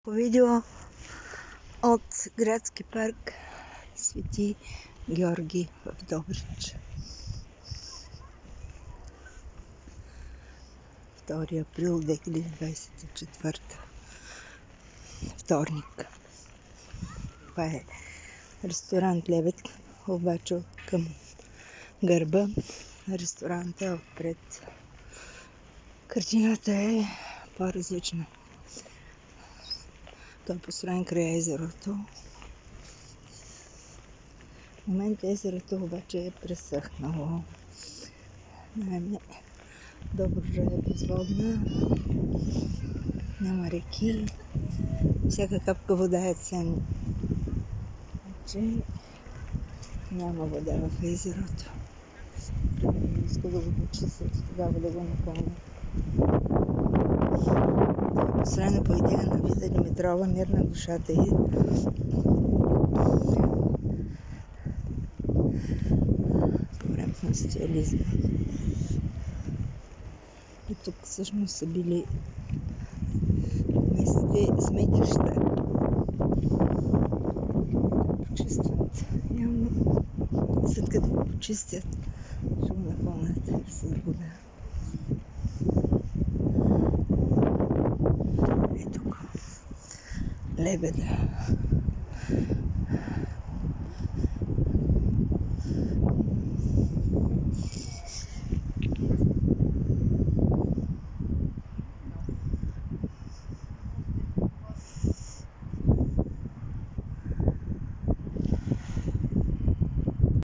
кратко видео от градски парк Свети Георги в Добрич. 2 април 2024, вторник. Това е ресторант Лебед, обаче към гърба ресторанта е отпред. Картината е по-различна. Той е построен край езерото. В момента езерото обаче е пресъхнало. Добруджа е безводна. Няма реки. Всяка капка вода е ценна. Значи няма вода в езерото. Иска да го почистят, тогава да го напълнят. Построена по идея на Вида Димитрова, мир на душата й. По времето на социализма. И тук всъщност са били местните сметища. Почистват. Явно след като го почистят, ще го напълнят с вода. Ето го. Лебеда.